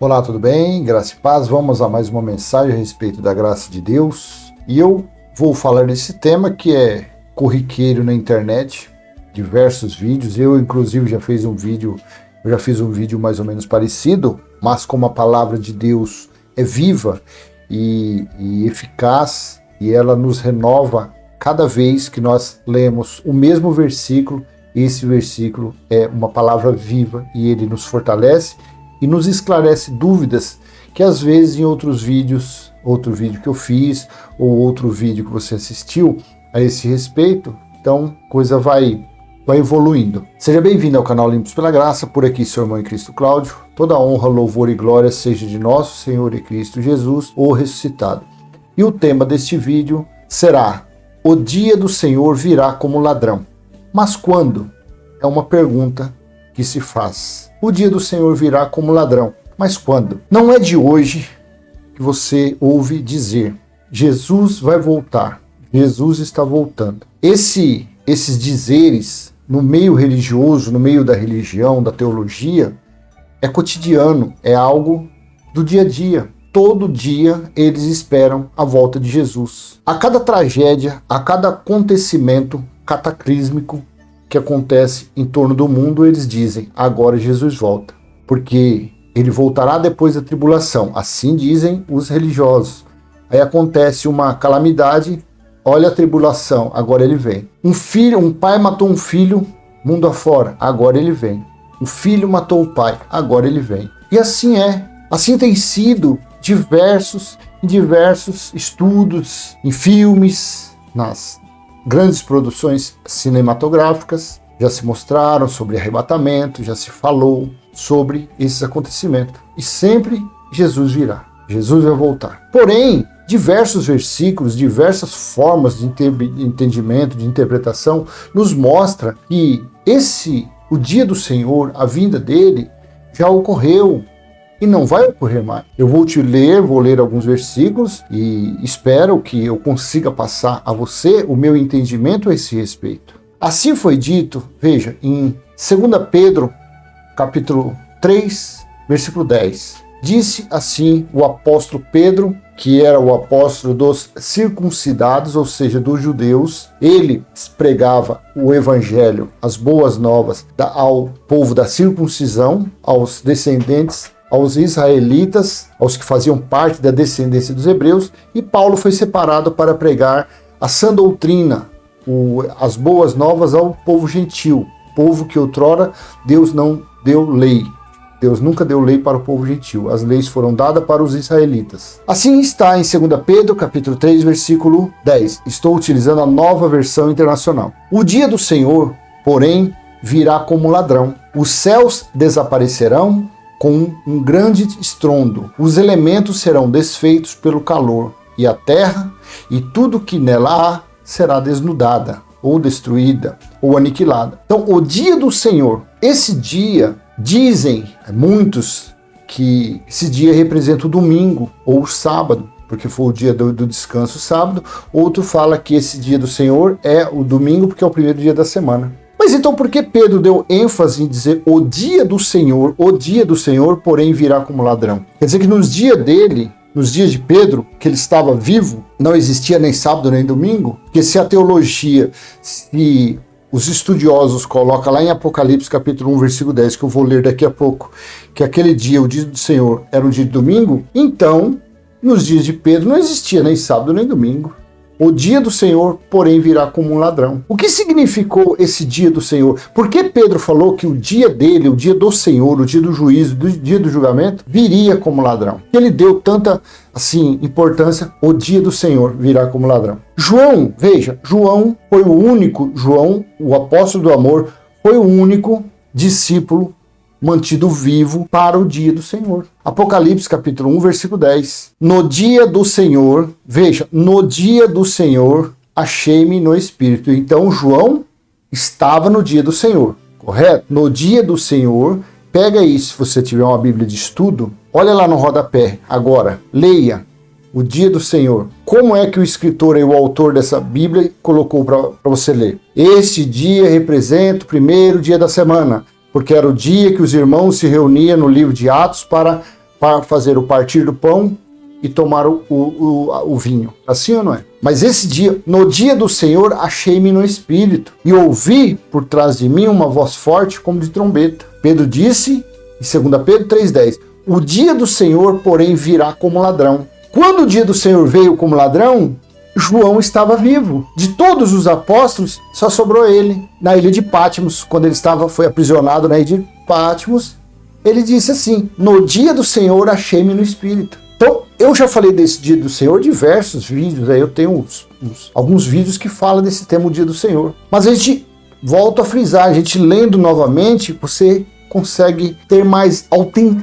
Olá, tudo bem? Graça e paz. Vamos a mais uma mensagem a respeito da graça de Deus. E eu vou falar desse tema que é corriqueiro na internet, diversos vídeos. Eu, inclusive, já fiz um vídeo mais ou menos parecido, mas como a palavra de Deus é viva e eficaz, e ela nos renova cada vez que nós lemos o mesmo versículo. Esse versículo é uma palavra viva e ele nos fortalece e nos esclarece dúvidas que às vezes em outros vídeos, outro vídeo que eu fiz ou outro vídeo que você assistiu a esse respeito, então coisa vai evoluindo. Seja bem-vindo ao canal Limpos pela Graça, por aqui seu irmão em Cristo Cláudio. Toda honra, louvor e glória seja de nosso Senhor e Cristo Jesus, o ressuscitado. E o tema deste vídeo será: o dia do Senhor virá como ladrão. Mas quando? É uma pergunta que se faz. O dia do Senhor virá como ladrão. Mas quando? Não é de hoje que você ouve dizer: Jesus vai voltar. Jesus está voltando. Esses dizeres no meio religioso, no meio da religião, da teologia, é cotidiano, é algo do dia a dia. Todo dia eles esperam a volta de Jesus. A cada tragédia, a cada acontecimento cataclísmico que acontece em torno do mundo, eles dizem: agora Jesus volta, porque ele voltará depois da tribulação. Assim dizem os religiosos. Aí acontece uma calamidade, olha a tribulação, agora ele vem. Um pai matou um filho mundo afora, agora ele vem. Um filho matou o pai, agora ele vem. E assim é. Assim tem sido em diversos estudos, em filmes, nas grandes produções cinematográficas, já se mostraram sobre arrebatamento, já se falou sobre esses acontecimentos. E sempre Jesus virá, Jesus vai voltar. Porém, diversos versículos, diversas formas de entendimento, de interpretação, nos mostra que o dia do Senhor, a vinda dele, já ocorreu. E não vai ocorrer mais. Eu vou ler alguns versículos e espero que eu consiga passar a você o meu entendimento a esse respeito. Assim foi dito, veja, em 2 Pedro, capítulo 3, versículo 10. Disse assim o apóstolo Pedro, que era o apóstolo dos circuncidados, ou seja, dos judeus. Ele pregava o evangelho, as boas novas ao povo da circuncisão, aos descendentes, aos israelitas, aos que faziam parte da descendência dos hebreus, e Paulo foi separado para pregar a sã doutrina, as boas novas ao povo gentil, povo que outrora Deus não deu lei. Deus nunca deu lei para o povo gentil, as leis foram dadas para os israelitas. Assim está em 2 Pedro, capítulo 3, versículo 10. Estou utilizando a Nova Versão Internacional. O dia do Senhor, porém, virá como ladrão. Os céus desaparecerão com um grande estrondo. Os elementos serão desfeitos pelo calor, e a terra e tudo que nela há será desnudada, ou destruída, ou aniquilada. Então, o dia do Senhor, esse dia, dizem muitos que esse dia representa o domingo ou o sábado, porque foi o dia do descanso sábado. Outro fala que esse dia do Senhor é o domingo, porque é o primeiro dia da semana. Mas então por que Pedro deu ênfase em dizer o dia do Senhor, porém virá como ladrão? Quer dizer que nos dias de Pedro, que ele estava vivo, não existia nem sábado nem domingo? Porque se a teologia, se os estudiosos colocam lá em Apocalipse capítulo 1, versículo 10, que eu vou ler daqui a pouco, que aquele dia, o dia do Senhor, era um dia de domingo, então, nos dias de Pedro não existia nem sábado nem domingo. O dia do Senhor, porém, virá como um ladrão. O que significou esse dia do Senhor? Por que Pedro falou que o dia dele, o dia do Senhor, o dia do juízo, o dia do julgamento, viria como ladrão? Ele deu tanta, importância, o dia do Senhor virá como ladrão. João, veja, João, o apóstolo do amor, foi o único discípulo mantido vivo para o dia do Senhor. Apocalipse capítulo 1, versículo 10. No dia do Senhor, veja, no dia do Senhor achei-me no Espírito. Então João estava no dia do Senhor, correto? No dia do Senhor, pega aí se você tiver uma Bíblia de estudo, olha lá no rodapé, agora, leia o dia do Senhor. Como é que o escritor e o autor dessa Bíblia colocou para você ler? Este dia representa o primeiro dia da semana, porque era o dia que os irmãos se reuniam no livro de Atos para para fazer o partir do pão e tomar o vinho. Assim ou não é? Mas esse dia, no dia do Senhor, achei-me no Espírito e ouvi por trás de mim uma voz forte como de trombeta. Pedro disse, em 2 Pedro 3,10, o dia do Senhor, porém, virá como ladrão. Quando o dia do Senhor veio como ladrão, João estava vivo. De todos os apóstolos, só sobrou ele na ilha de Patmos. Quando ele foi aprisionado na ilha de Patmos, ele disse assim, no dia do Senhor achei-me no Espírito. Então, eu já falei desse dia do Senhor, diversos vídeos, aí eu tenho alguns vídeos que falam desse tema, o dia do Senhor. Mas a gente volta a frisar, a gente lendo novamente, você consegue ter mais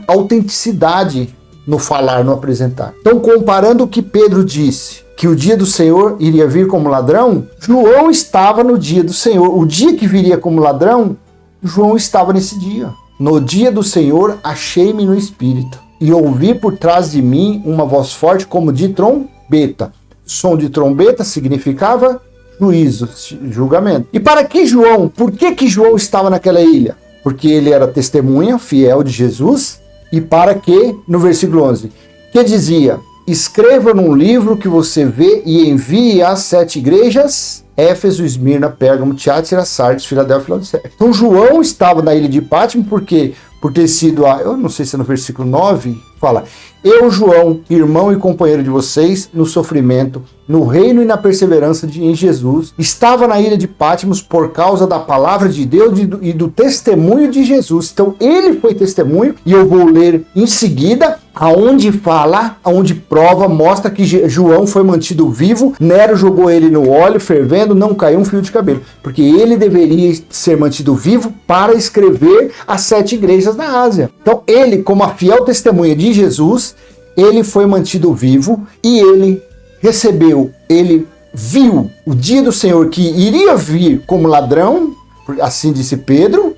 autenticidade no falar, no apresentar. Então, comparando o que Pedro disse, que o dia do Senhor iria vir como ladrão, João estava no dia do Senhor. O dia que viria como ladrão, João estava nesse dia. No dia do Senhor, achei-me no Espírito. E ouvi por trás de mim uma voz forte como de trombeta. Som de trombeta significava juízo, julgamento. E para que João? Por que João estava naquela ilha? Porque ele era testemunha fiel de Jesus. E para que, no versículo 11, que dizia, escreva num livro que você vê e envie às 7 igrejas, Éfeso, Esmirna, Pérgamo, Tiatira, Sardes, Filadélfia e Laodiceia. Então João estava na ilha de Patmos porque por ter sido, eu não sei se é no versículo 9, fala, eu, João, irmão e companheiro de vocês, no sofrimento, no reino e na perseverança em Jesus, estava na ilha de Patmos por causa da palavra de Deus e do testemunho de Jesus. Então ele foi testemunho, e eu vou ler em seguida, aonde fala, aonde prova, mostra que João foi mantido vivo, Nero jogou ele no óleo fervendo, não caiu um fio de cabelo, porque ele deveria ser mantido vivo para escrever as 7 igrejas na Ásia. Então ele, como a fiel testemunha de Jesus, ele foi mantido vivo e ele recebeu, ele viu o dia do Senhor que iria vir como ladrão, assim disse Pedro,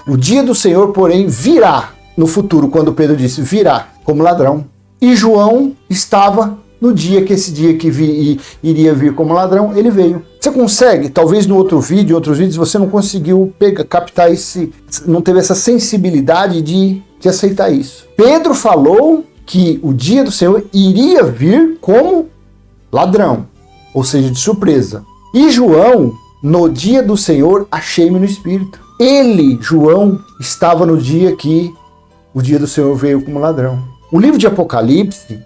o dia do Senhor, porém, virá no futuro, quando Pedro disse virá como ladrão. E João estava no dia que esse dia que iria vir como ladrão, ele veio. Você consegue, talvez no outro vídeo, em outros vídeos, você não conseguiu captar não teve essa sensibilidade de aceitar isso. Pedro falou que o dia do Senhor iria vir como ladrão, ou seja, de surpresa. E João, no dia do Senhor, achei-me no Espírito. Ele, João, estava no dia que o dia do Senhor veio como ladrão. O livro de Apocalipse,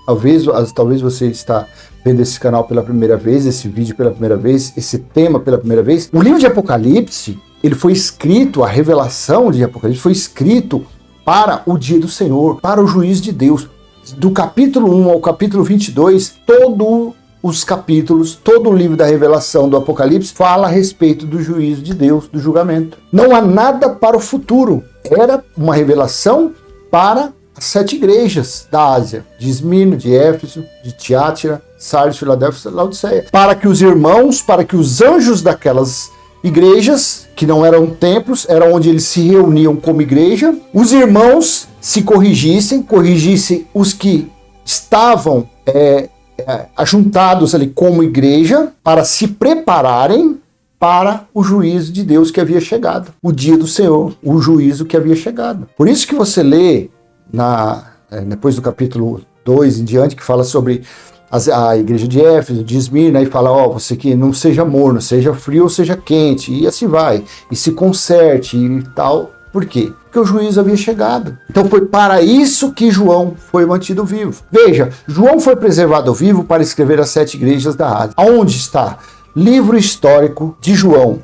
talvez você está vendo esse canal pela primeira vez, esse vídeo pela primeira vez, esse tema pela primeira vez. O livro de Apocalipse, ele foi escrito, a revelação de Apocalipse foi escrito para o dia do Senhor, para o juízo de Deus. Do capítulo 1 ao capítulo 22, todos os capítulos, todo o livro da revelação do Apocalipse fala a respeito do juízo de Deus, do julgamento. Não há nada para o futuro. Era uma revelação para as 7 igrejas da Ásia, de Esmirna, de Éfeso, de Tiatira, Sardes, Filadélfia e Laodiceia. Para que os irmãos, para que os anjos daquelas igrejas, que não eram templos, era onde eles se reuniam como igreja, os irmãos se corrigissem os que estavam ajuntados ali como igreja, para se prepararem para o juízo de Deus que havia chegado, o dia do Senhor, o juízo que havia chegado. Por isso que você lê depois do capítulo 2 em diante, que fala sobre a igreja de Éfeso, de Esmirna, e fala, você que não seja morno, seja frio ou seja quente, e assim vai, e se conserte e tal. Por quê? Porque o juízo havia chegado. Então foi para isso que João foi mantido vivo. Veja, João foi preservado vivo para escrever as 7 igrejas da Ásia. Aonde está? Livro histórico de João,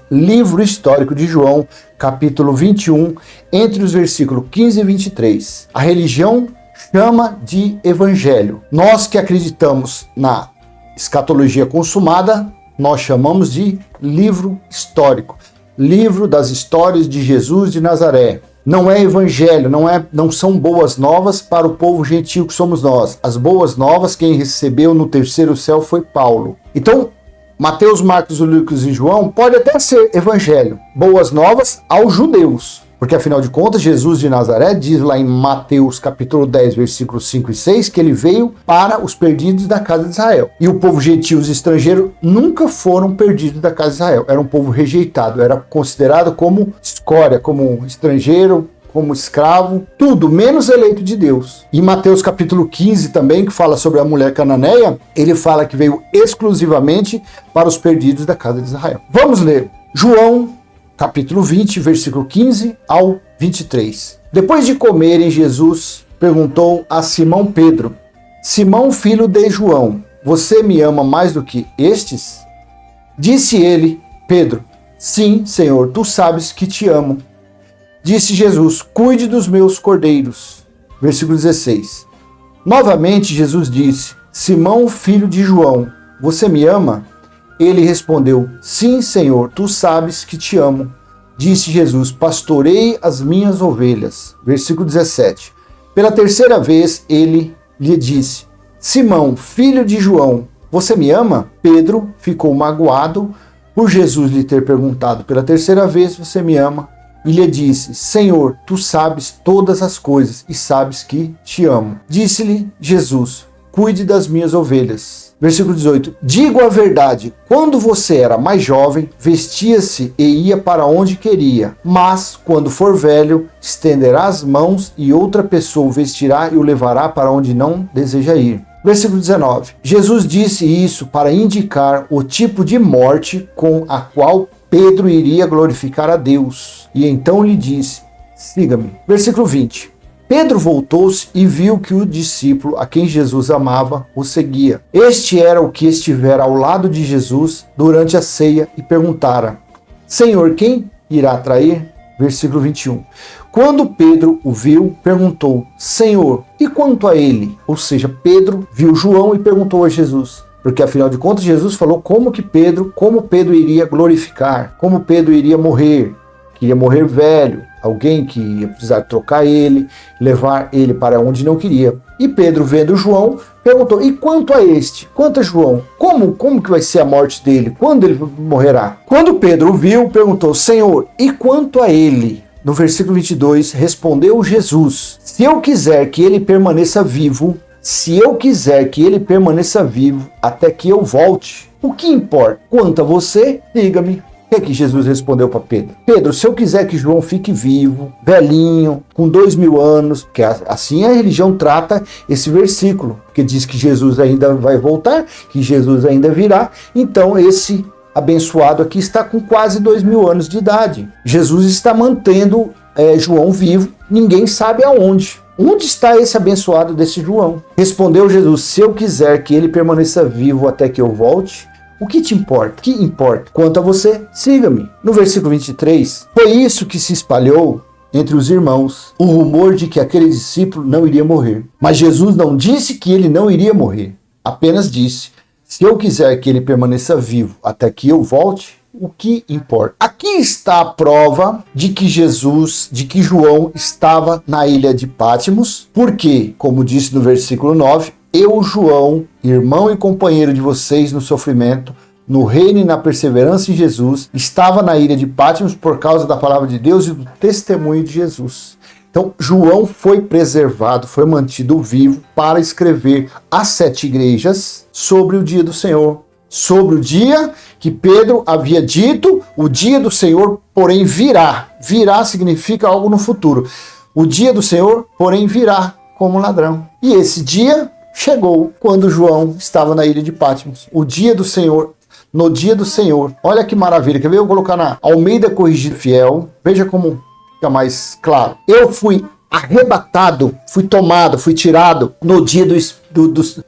capítulo 21, entre os versículos 15 e 23. A religião chama de evangelho. Nós que acreditamos na escatologia consumada, nós chamamos de livro histórico. Livro das histórias de Jesus de Nazaré. Não é evangelho, não são boas novas para o povo gentil que somos nós. As boas novas, quem recebeu no terceiro céu foi Paulo. Então, Mateus, Marcos, Lucas e João pode até ser evangelho, boas novas aos judeus, porque afinal de contas Jesus de Nazaré diz lá em Mateus capítulo 10, versículos 5 e 6, que ele veio para os perdidos da casa de Israel. E o povo gentil, os estrangeiros, nunca foram perdidos da casa de Israel, era um povo rejeitado, era considerado como escória, como estrangeiro, como escravo, tudo menos eleito de Deus. Em Mateus capítulo 15 também, que fala sobre a mulher cananeia, ele fala que veio exclusivamente para os perdidos da casa de Israel. Vamos ler João capítulo 20, versículo 15 ao 23. Depois de comerem, Jesus perguntou a Simão Pedro: Simão, filho de João, você me ama mais do que estes? Disse ele, Pedro: Sim, Senhor, tu sabes que te amo. Disse Jesus: Cuide dos meus cordeiros. Versículo 16. Novamente Jesus disse: Simão, filho de João, você me ama? Ele respondeu: Sim, Senhor, tu sabes que te amo. Disse Jesus: Pastorei as minhas ovelhas. Versículo 17. Pela terceira vez ele lhe disse: Simão, filho de João, você me ama? Pedro ficou magoado por Jesus lhe ter perguntado pela terceira vez: Você me ama? E lhe disse: Senhor, tu sabes todas as coisas e sabes que te amo. Disse-lhe Jesus: Cuide das minhas ovelhas. Versículo 18. Digo a verdade, quando você era mais jovem, vestia-se e ia para onde queria. Mas, quando for velho, estenderá as mãos e outra pessoa o vestirá e o levará para onde não deseja ir. Versículo 19. Jesus disse isso para indicar o tipo de morte com a qual Pedro iria glorificar a Deus. E então lhe disse: Siga-me. Versículo 20. Pedro voltou-se e viu que o discípulo a quem Jesus amava o seguia. Este era o que estivera ao lado de Jesus durante a ceia e perguntara: Senhor, quem irá trair? Versículo 21. Quando Pedro o viu, perguntou: Senhor, e quanto a ele? Ou seja, Pedro viu João e perguntou a Jesus. Porque afinal de contas Jesus falou como Pedro iria glorificar, como Pedro iria morrer. Queria morrer velho, alguém que ia precisar trocar ele, levar ele para onde não queria. E Pedro, vendo João, perguntou: e quanto a este? Quanto a João? Como que vai ser a morte dele? Quando ele morrerá? Quando Pedro o viu, perguntou: Senhor, e quanto a ele? No versículo 22, respondeu Jesus: Se eu quiser que ele permaneça vivo até que eu volte, o que importa? Quanto a você, diga-me. O que Jesus respondeu para Pedro? Pedro, se eu quiser que João fique vivo, velhinho, com 2000 anos, que assim a religião trata esse versículo, que diz que Jesus ainda vai voltar, que Jesus ainda virá, então esse abençoado aqui está com quase 2000 anos de idade. Jesus está mantendo João vivo, ninguém sabe aonde. Onde está esse abençoado desse João? Respondeu Jesus: se eu quiser que ele permaneça vivo até que eu volte, o que te importa? O que importa? Quanto a você, siga-me. No versículo 23, foi isso que se espalhou entre os irmãos, o rumor de que aquele discípulo não iria morrer. Mas Jesus não disse que ele não iria morrer, apenas disse: se eu quiser que ele permaneça vivo até que eu volte, o que importa? Aqui está a prova de que João estava na ilha de Patmos, porque, como disse no versículo 9, eu, João, irmão e companheiro de vocês no sofrimento, no reino e na perseverança em Jesus, estava na ilha de Patmos por causa da palavra de Deus e do testemunho de Jesus. Então, João foi preservado, foi mantido vivo para escrever às 7 igrejas sobre o dia do Senhor, sobre o dia que Pedro havia dito: o dia do Senhor, porém, virá. Virá significa algo no futuro. O dia do Senhor, porém, virá como ladrão. E esse dia chegou quando João estava na ilha de Patmos. O dia do Senhor, no dia do Senhor. Olha que maravilha. Quer ver? Eu vou colocar na Almeida Corrigida Fiel. Veja como fica mais claro. Eu fui arrebatado, fui tomado, fui tirado no dia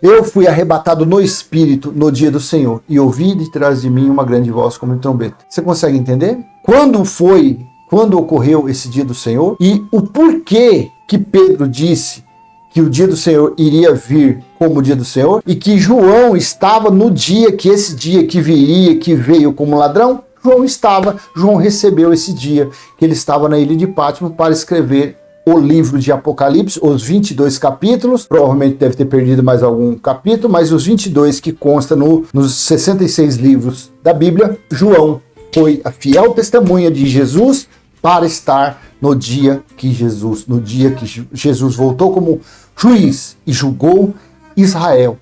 eu fui arrebatado no Espírito no dia do Senhor. E ouvi de trás de mim uma grande voz como de trombeta. Você consegue entender? Quando ocorreu esse dia do Senhor? E o porquê que Pedro disse que o dia do Senhor iria vir como o dia do Senhor, e que João estava no dia que esse dia que viria, que veio como ladrão, João recebeu esse dia que ele estava na ilha de Patmos para escrever o livro de Apocalipse, os 22 capítulos, provavelmente deve ter perdido mais algum capítulo, mas os 22 que consta nos 66 livros da Bíblia, João foi a fiel testemunha de Jesus para estar no dia que Jesus voltou como juiz e julgou Israel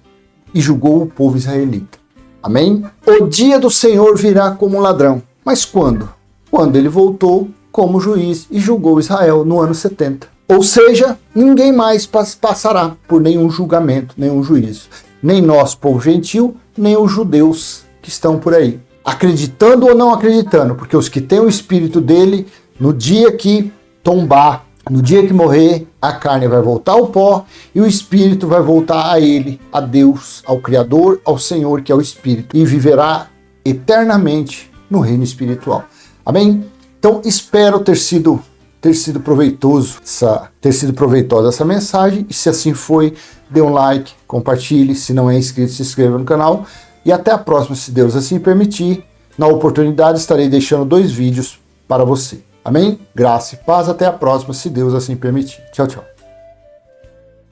e julgou o povo israelita. Amém? O dia do Senhor virá como um ladrão. Mas quando? Quando ele voltou como juiz e julgou Israel no ano 70. Ou seja, ninguém mais passará por nenhum julgamento, nenhum juízo. Nem nós, povo gentil, nem os judeus que estão por aí. Acreditando ou não acreditando, porque os que têm o espírito dele, no dia que tombar, no dia que morrer, a carne vai voltar ao pó e o espírito vai voltar a ele, a Deus, ao Criador, ao Senhor, que é o Espírito, e viverá eternamente no reino espiritual. Amém? Então, espero ter sido proveitosa essa mensagem, e se assim foi, dê um like, compartilhe, se não é inscrito, se inscreva no canal, e até a próxima, se Deus assim permitir. Na oportunidade estarei deixando 2 vídeos para você. Amém? Graça e paz, até a próxima, se Deus assim permitir. Tchau, tchau.